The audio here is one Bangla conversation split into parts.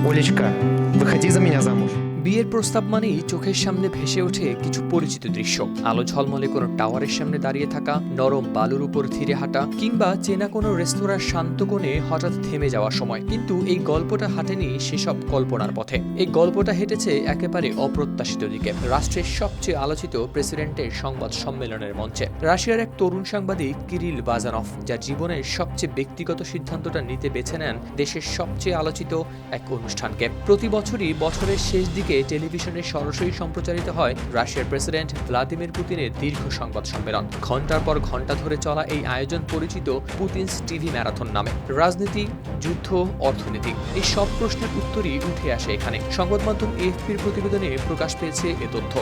Олечка, выходи за меня замуж. বিয়ের প্রস্তাব মানেই চোখের সামনে ভেসে ওঠে কিছু পরিচিত দৃশ্য। আলো ঝলমলে কোনো টাওয়ারের সামনে দাঁড়িয়ে থাকা, নরম বালুর উপর ধীরে হাঁটা, কিংবা চেনা কোনো রেস্তোরাঁর শান্ত কোণে হঠাৎ থেমে যাওয়ার সময়। কিন্তু এই গল্পটা হাঁটেনি সেসব কল্পনার পথে। এই গল্পটা হেঁটেছে একেবারে অপ্রত্যাশিত দিকে, রাষ্ট্রের সবচেয়ে আলোচিত প্রেসিডেন্টের সংবাদ সম্মেলনের মঞ্চে। রাশিয়ার এক তরুণ সাংবাদিক কিরিল বাজানভ, যার জীবনের সবচেয়ে ব্যক্তিগত সিদ্ধান্তটা নিতে বেছে নেন দেশের সবচেয়ে আলোচিত এক অনুষ্ঠানকে। প্রতি বছরই বছরের শেষ দিকে টেলিভিশনে সরাসরি সম্প্রচারিত হয় রাশিয়ার প্রেসিডেন্ট ভ্লাদিমির পুতিনের দীর্ঘ সংবাদ সম্মেলন। ঘণ্টার পর ঘণ্টা ধরে চলা এই আয়োজন পরিচিত পুতিনস টিভি ম্যারাথন নামে। রাজনীতি, যুদ্ধ, অর্থনীতি, এই সব প্রশ্নের উত্তরই উঠে আসে এখানে। সংবাদ মাধ্যম এএফপির প্রতিবেদনে প্রকাশ পেয়েছে এ তথ্য।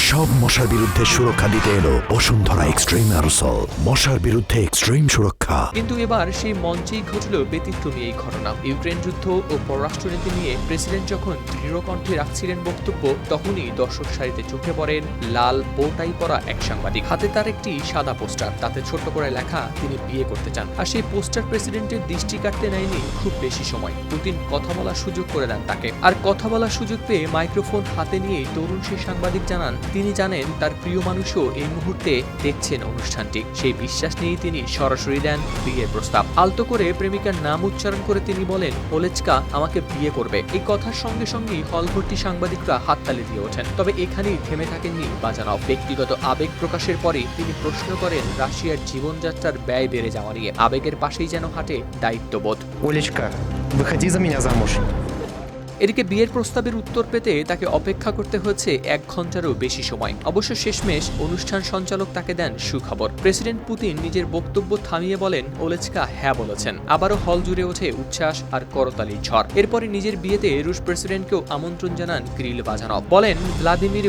সব মশার বিরুদ্ধে সুরক্ষা দিতে এলো বসুন্ধরা এক্সট্রিম অ্যারোসল, মশার বিরুদ্ধে এক্সট্রিম সুরক্ষা। কিন্তু এবার সেই মঞ্চেই ঘটল ব্যতিক্রমী এই ঘটনা। ইউক্রেন যুদ্ধ ও পররাষ্ট্রনীতি নিয়ে প্রেসিডেন্ট যখন দৃঢ় কণ্ঠে রাখছিলেন বক্তব্য, তখনই দর্শক সারিতে চোখে পড়েন লাল বোটাই পরা এক সাংবাদিক। হাতে তার একটি সাদা পোস্টার, তাতে ছোট্ট করে লেখা তিনি বিয়ে করতে চান। আর সেই পোস্টার প্রেসিডেন্টের দৃষ্টি কাটতে নেয়নি খুব বেশি সময়। পুতিন কথা বলার সুযোগ করে দেন তাকে। আর কথা বলার সুযোগ পেয়ে মাইক্রোফোন হাতে নিয়েই তরুণ সেই সাংবাদিক জানান তিনি জানেন তার প্রিয় মানুষও এই মুহূর্তে দেখছেন অনুষ্ঠানটি। সেই বিশ্বাস নিয়েই তিনি সরাসরি দেন বিয়ের প্রস্তাব। আলতো করে প্রেমিকার নাম উচ্চারণ করে তিনি বলেন, ওলেচকা আমাকে বিয়ে করবে। এই কথার সঙ্গে সঙ্গেই হলভর্তি সাংবাদিকরা হাততালি দিয়ে ওঠেন। তবে এখানেই থেমে থাকেননি বাজানভ। ব্যক্তিগত আবেগ প্রকাশের পরে তিনি প্রশ্ন করেন রাশিয়ার জীবনযাত্রার ব্যয় বেড়ে যাওয়া নিয়ে। আবেগের পাশেই যেন হাঁটে দায়িত্ববোধ। Олечка, выходи за меня замуж. এদিকে বিয়ের প্রস্তাবের উত্তর পেতে তাকে অপেক্ষা করতে হয়েছে 1 ঘন্টারও বেশি সময়। অবশ্য শেষমেশ অনুষ্ঠান সঞ্চালক তাকে দেন সুখবর। প্রেসিডেন্ট পুতিন নিজের বক্তব্য থামিয়ে বলেন ওলেচকা হ্যাঁ বলেছেন। আবারও হল জুড়ে ওঠে উচ্ছ্বাস আর করতালির ঝড়। এরপরে নিজের বিয়েতে রুশ প্রেসিডেন্টকেও আমন্ত্রণ জানান কিরিল বাজানভ। বলেন,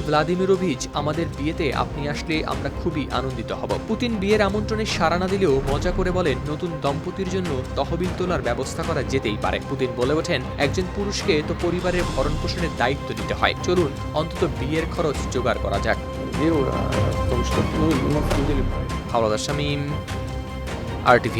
ভ্লাদিমিরোভিচ, আমাদের বিয়েতে আপনি আসলে আমরা খুবই আনন্দিত হব। পুতিন বিয়ের আমন্ত্রণে সাড়া না দিলেও মজা করে বলেন নতুন দম্পতির জন্য তহবিল তোলার ব্যবস্থা করা যেতেই পারে। পুতিন বলে ওঠেন, একজন পুরুষকে তো পরিবারের ভরণ পোষণের দায়িত্ব দিতে হয়, চলুন অন্তত বিয়ের খরচ জোগাড় করা যাক। হাওলাদার শামীম, RTV।